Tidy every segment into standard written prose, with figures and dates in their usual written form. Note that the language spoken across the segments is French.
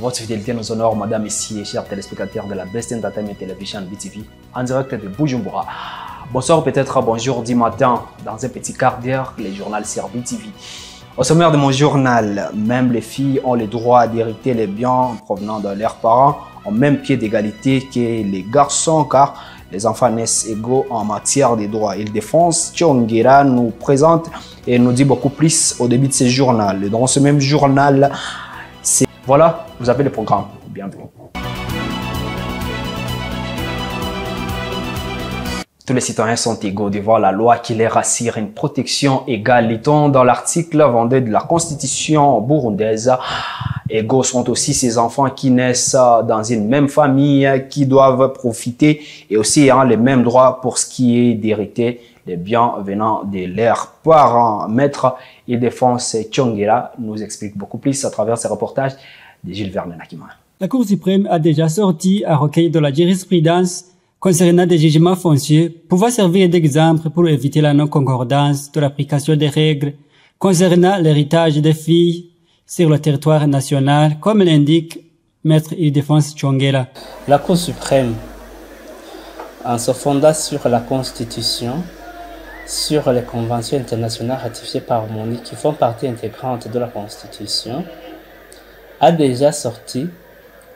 Votre fidélité nous honore, madame, messieurs, chers téléspectateurs de la Best Entertainment Television BTV, en direct de Bujumbura. Bonsoir, peut-être bonjour du matin, dans un petit quart d'heure, les journaux sur BTV. Au sommaire de mon journal, même les filles ont le droit d'hériter les biens provenant de leurs parents au même pied d'égalité que les garçons, car les enfants naissent égaux en matière de droits. Ildefonse Tchonguera nous présente et nous dit beaucoup plus au début de ce journal. Et dans ce même journal, voilà, vous avez le programme. Bienvenue. Tous les citoyens sont égaux devant la loi qui leur assure une protection égale. Lit-on dans l'article 22 de la Constitution burundaise. Égaux sont aussi ces enfants qui naissent dans une même famille, qui doivent profiter et aussi ayant les mêmes droits pour ce qui est d'hériter les biens venant de leurs parents. Maître Ildefonse Tchonguera nous explique beaucoup plus à travers ces reportages de Gilles Vernet-Nakima. La Cour suprême a déjà sorti un recueil de la jurisprudence concernant des jugements fonciers pouvant servir d'exemple pour éviter la non-concordance de l'application des règles concernant l'héritage des filles sur le territoire national, comme l'indique Maître Ildefonse Tchonguera. La Cour suprême, en se fondant sur la Constitution, sur les conventions internationales ratifiées par l'ONU qui font partie intégrante de la Constitution, a déjà sorti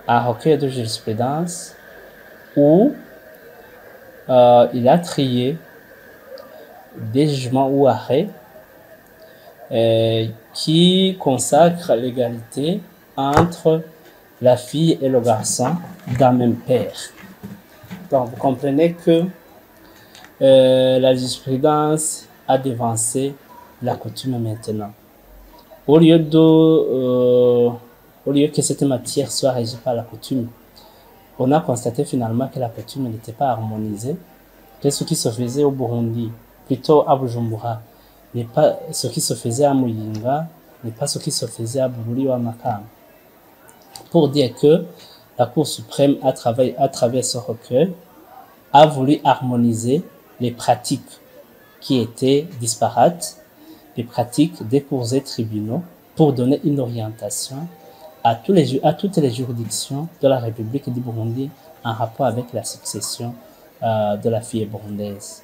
un recueil de jurisprudence où il a trié des jugements ou arrêts qui consacrent l'égalité entre la fille et le garçon d'un même père. Donc vous comprenez que la jurisprudence a devancé la coutume maintenant. Au lieu que cette matière soit régie par la coutume, on a constaté finalement que la coutume n'était pas harmonisée, que ce qui se faisait au Burundi, plutôt à Bujumbura, n'est pas ce qui se faisait à Muyinga, n'est pas ce qui se faisait à Bururi ou à Makamba. Pour dire que la Cour suprême, à travers ce recueil, a voulu harmoniser les pratiques qui étaient disparates, les pratiques des cours et tribunaux, pour donner une orientation à toutes les juridictions de la République du Burundi en rapport avec la succession de la fille burundaise.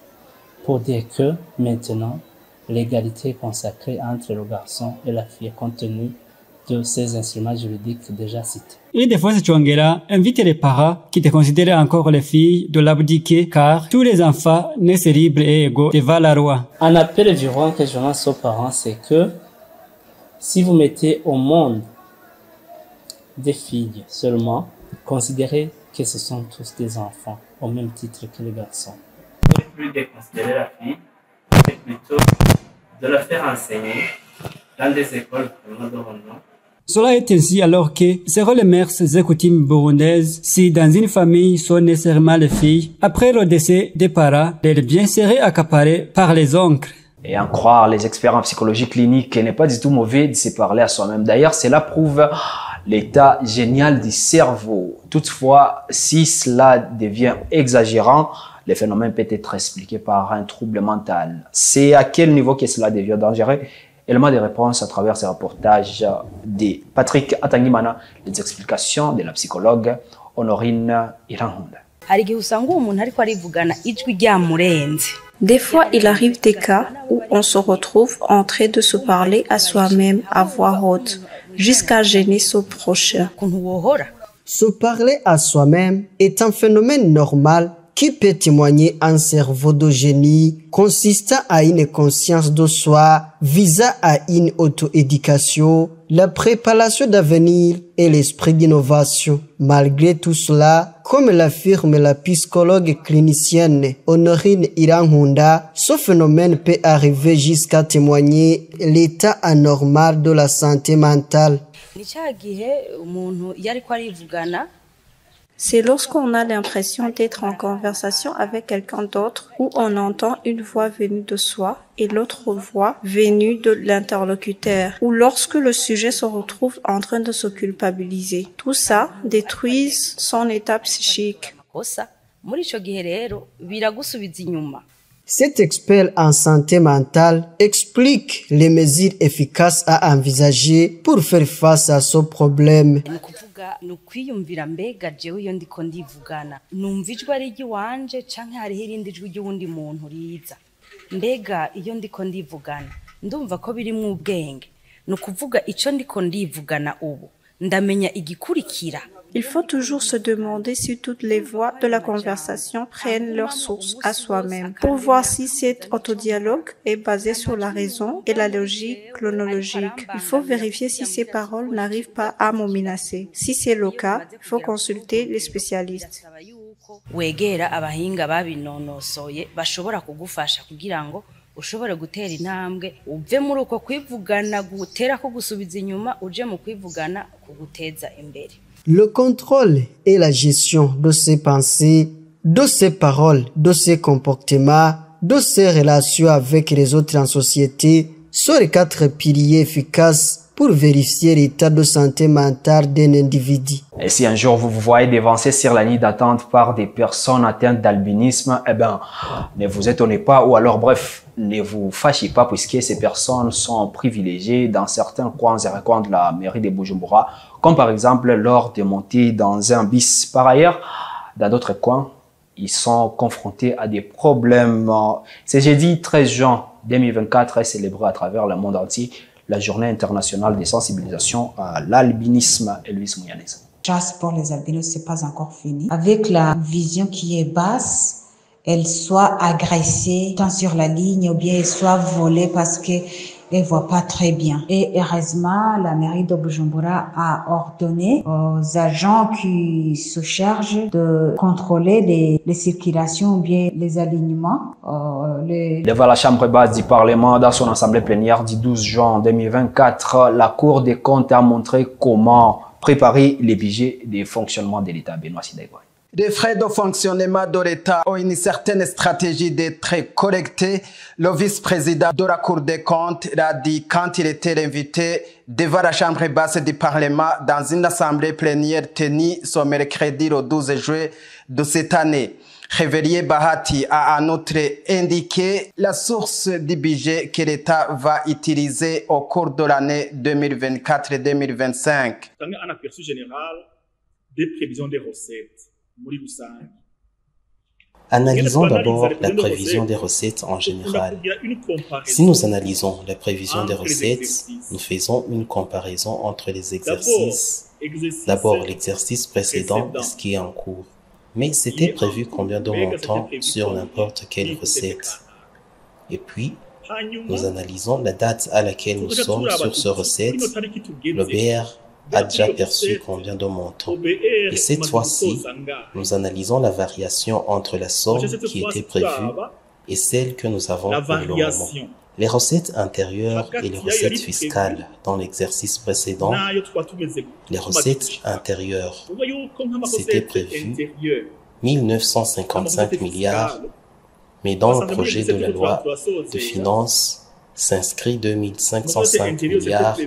Pour dire que maintenant, l'égalité est consacrée entre le garçon et la fille compte tenu de ces instruments juridiques déjà cités. Ildefonse Tchonguera invite les parents qui te considèrent encore les filles de l'abdiquer car tous les enfants naissent libres et égaux devant la loi. Un appel vibrant que je lance aux parents, c'est que si vous mettez au monde des filles seulement, considérez que ce sont tous des enfants, au même titre que les garçons. Ne plus déconsidérer la fille, mais plutôt de la faire enseigner dans des écoles vraiment de renom. Cela est ainsi alors que selon les mœurs et coutumes burundaises, si dans une famille sont nécessairement les filles, après le décès des parents, leurs biens seraient accaparés par les oncles. Et en croire les experts en psychologie clinique, il n'est pas du tout mauvais de se parler à soi-même. D'ailleurs, cela prouve l'état génial du cerveau. Toutefois, si cela devient exagérant, le phénomène peut être expliqué par un trouble mental. C'est à quel niveau que cela devient dangereux? Élément de réponse à travers ces reportages de Patrick Atangimana, les explications de la psychologue Honorine Irankunda. Des fois, il arrive des cas où on se retrouve en train de se parler à soi-même à voix haute, jusqu'à gêner son prochain. Se parler à soi-même est un phénomène normal qui peut témoigner un cerveau de génie consistant à une conscience de soi, visant à une auto-éducation, la préparation d'avenir et l'esprit d'innovation. Malgré tout cela, comme l'affirme la psychologue clinicienne Honorine Irankunda, ce phénomène peut arriver jusqu'à témoigner l'état anormal de la santé mentale. C'est lorsqu'on a l'impression d'être en conversation avec quelqu'un d'autre où on entend une voix venue de soi et l'autre voix venue de l'interlocuteur, ou lorsque le sujet se retrouve en train de se culpabiliser. Tout ça détruit son état psychique. Cet expert en santé mentale explique les mesures efficaces à envisager pour faire face à ce problème. kuvuga ni ukwiyumvira mbega jewe iyo ndiko ndivugana numva ijwi ari iry'iwanje canke hariho irindi jwi ry'uwundi muntu riza mbega iyo ndiko ndivugana ndumva ko birimwo ubwenge ni ukuvuga ico ndiko ndivugana ubu ndamenya igikurikira. Il faut toujours se demander si toutes les voix de la conversation prennent leur source à soi-même pour voir si cet autodialogue est basé sur la raison et la logique chronologique. Il faut vérifier si ces paroles n'arrivent pas à me menacer. Si c'est le cas, il faut consulter les spécialistes. Wegera abahinga babinonosoye bashobora kugufasha kugira ngo ushobora gutera intambwe uve muri uko kwivugana gutera ko gusubiza inyuma uje mu kwivugana kuguteza imbere. Le contrôle et la gestion de ses pensées, de ses paroles, de ses comportements, de ses relations avec les autres en société sont les 4 piliers efficaces pour vérifier l'état de santé mentale d'un individu. Et si un jour vous vous voyez dévancé sur la ligne d'attente par des personnes atteintes d'albinisme, eh ben, ne vous étonnez pas ou alors bref, ne vous fâchez pas puisque ces personnes sont privilégiées dans certains coins et recoins de la mairie de Bujumbura, comme par exemple lors des montées dans un bus. Par ailleurs, dans d'autres coins, ils sont confrontés à des problèmes. Ce jeudi 13 juin 2024 est célébré à travers le monde entier la journée internationale de sensibilisation à l'albinisme. Elvis Mouyanez. Chasse pour les albinos, c'est pas encore fini. Avec la vision qui est basse, elle soit agressée tant sur la ligne ou bien elle soit volée parce que elle voit pas très bien. Et heureusement, la mairie de Bujumbura a ordonné aux agents qui se chargent de contrôler les circulations ou bien les alignements. Devant la chambre basse du Parlement, dans son assemblée plénière du 12 juin 2024, la Cour des comptes a montré comment préparer les budgets de fonctionnement de l'État. Benoît Sidegwa. Les frais de fonctionnement de l'État ont une certaine stratégie d'être collectés. Le vice-président de la Cour des comptes l'a dit quand il était invité devant la chambre basse du Parlement dans une assemblée plénière tenue ce mercredi le 12 juillet de cette année. Révérier Bahati a en outre indiqué la source du budget que l'État va utiliser au cours de l'année 2024-2025. Un aperçu général des prévisions des recettes. Analysons d'abord la prévision des recettes en général. Si nous analysons la prévision des recettes, nous faisons une comparaison entre les exercices. D'abord l'exercice précédent et ce qui est en cours. Mais c'était prévu combien de montants sur n'importe quelle recette. Et puis, nous analysons la date à laquelle nous sommes sur ce recette. Le BR a déjà perçu combien de montants. Et cette fois-ci, nous analysons la variation entre la somme qui était prévue et celle que nous avons pour le moment. Les recettes intérieures et les recettes fiscales dans l'exercice précédent, les recettes intérieures, c'était prévu 1955 milliards, mais dans le projet de la loi de finances s'inscrit 2505 milliards.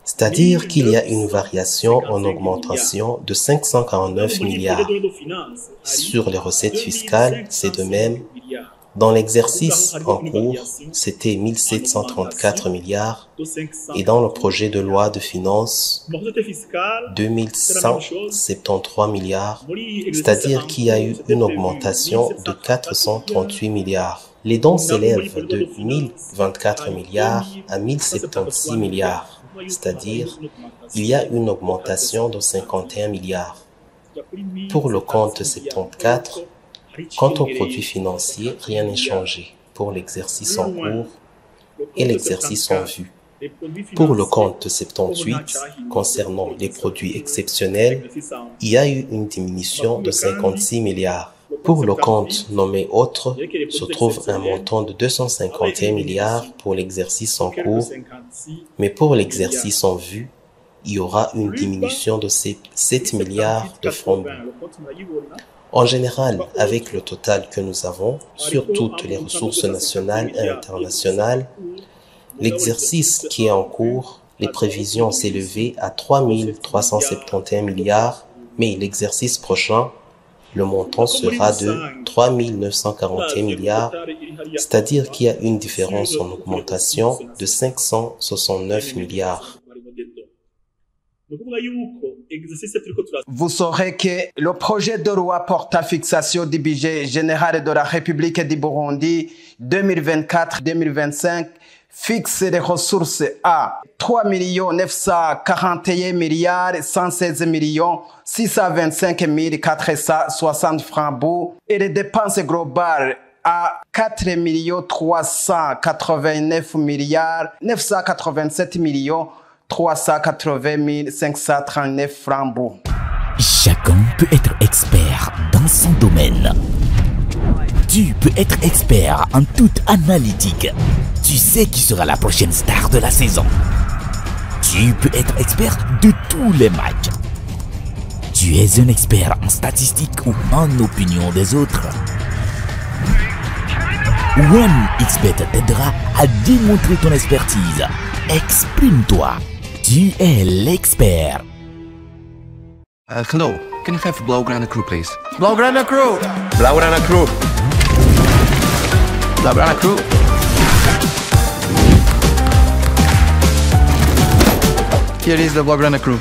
C'est-à-dire qu'il y a une variation en augmentation de 549 milliards. Sur les recettes fiscales, c'est de même. Dans l'exercice en cours, c'était 1734 milliards et dans le projet de loi de finances, 2173 milliards, c'est-à-dire qu'il y a eu une augmentation de 438 milliards. Les dons s'élèvent de 1024 milliards à 1076 milliards. C'est-à-dire, il y a une augmentation de 51 milliards. Pour le compte 74, quant aux produits financiers, rien n'est changé pour l'exercice en cours et l'exercice en vue. Pour le compte 78, concernant les produits exceptionnels, il y a eu une diminution de 56 milliards. Pour le compte nommé autre, se trouve un montant de 251 milliards pour l'exercice en cours, mais pour l'exercice en vue, il y aura une diminution de 7 milliards de francs. En général, avec le total que nous avons sur toutes les ressources nationales et internationales, l'exercice qui est en cours, les prévisions s'élevaient à 3 371 milliards, mais l'exercice prochain, le montant sera de 3 941 milliards, c'est-à-dire qu'il y a une différence en augmentation de 569 milliards. Vous saurez que le projet de loi portant fixation du budget général de la République du Burundi 2024-2025 fixe les ressources à 3 941 116 625 460 francs et les dépenses globales à 4 389 987 380 539 francs. Chacun peut être expert dans son domaine. Tu peux être expert en toute analytique. Tu sais qui sera la prochaine star de la saison. Tu peux être expert de tous les matchs. Tu es un expert en statistiques ou en opinion des autres. OneXBet t'aidera à démontrer ton expertise. Exprime-toi. Tu es l'expert. Hello. Can you have Blaugrana Crew, please? Blaugrana Crew! Blaugrana Crew! Blaugrana Crew! Here is the Blaugrana Crew.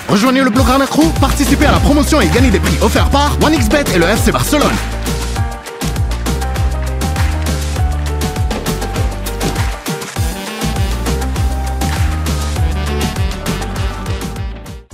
Rejoignez le Blaugrana Crew, participez à la promotion et gagnez des prix offerts par OneXBet et le FC Barcelone.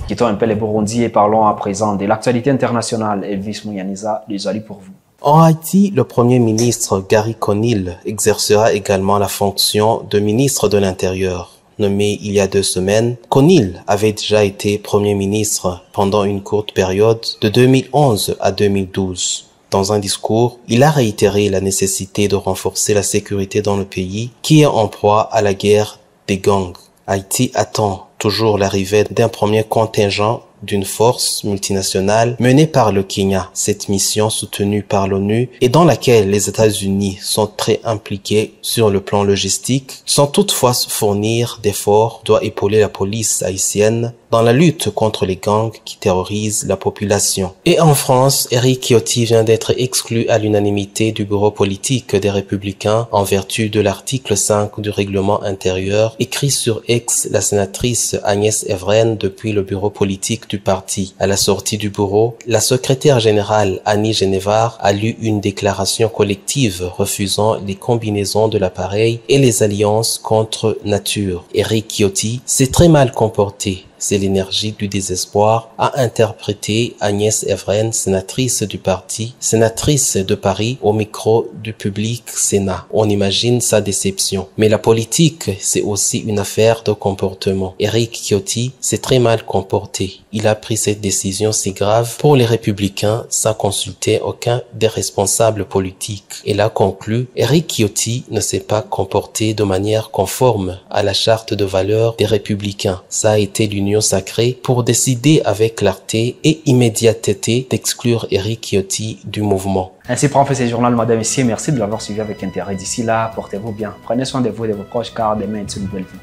Quittons un peu les Burundi et parlons à présent de l'actualité internationale. Elvis Mouyaniza, désolé pour vous. En Haïti, le Premier ministre Gary Conille exercera également la fonction de ministre de l'Intérieur. Nommé il y a 2 semaines, Conille avait déjà été Premier ministre pendant une courte période de 2011 à 2012. Dans un discours, il a réitéré la nécessité de renforcer la sécurité dans le pays qui est en proie à la guerre des gangs. Haïti attend toujours l'arrivée d'un premier contingent d'une force multinationale menée par le Kenya. Cette mission soutenue par l'ONU et dans laquelle les États-Unis sont très impliqués sur le plan logistique, sans toutefois fournir d'efforts, doit épauler la police haïtienne dans la lutte contre les gangs qui terrorisent la population. Et en France, Éric Ciotti vient d'être exclu à l'unanimité du bureau politique des Républicains en vertu de l'article 5 du règlement intérieur, écrit sur X la sénatrice Agnès Evren depuis le bureau politique du parti. À la sortie du bureau, la secrétaire générale Annie Genevard a lu une déclaration collective refusant les combinaisons de l'appareil et les alliances contre nature. Éric Ciotti s'est très mal comporté. C'est l'énergie du désespoir, a interprété Agnès Evren, sénatrice du parti, sénatrice de Paris, au micro du public Sénat. On imagine sa déception. Mais la politique, c'est aussi une affaire de comportement. Éric Ciotti s'est très mal comporté. Il a pris cette décision si grave pour les Républicains sans consulter aucun des responsables politiques. Elle a conclu, Éric Ciotti ne s'est pas comporté de manière conforme à la charte de valeurs des Républicains. Ça a été l'union sacrée pour décider avec clarté et immédiateté d'exclure Éric Ciotti du mouvement. Ainsi prend fait ce journal, madame et messieurs. Merci de l'avoir suivi avec intérêt. D'ici là, portez-vous bien. Prenez soin de vous et de vos proches car demain est une nouvelle vie.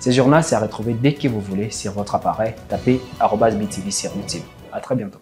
Ce journal, c'est à retrouver dès que vous voulez sur votre appareil. Tapez @BTV sur YouTube. À très bientôt.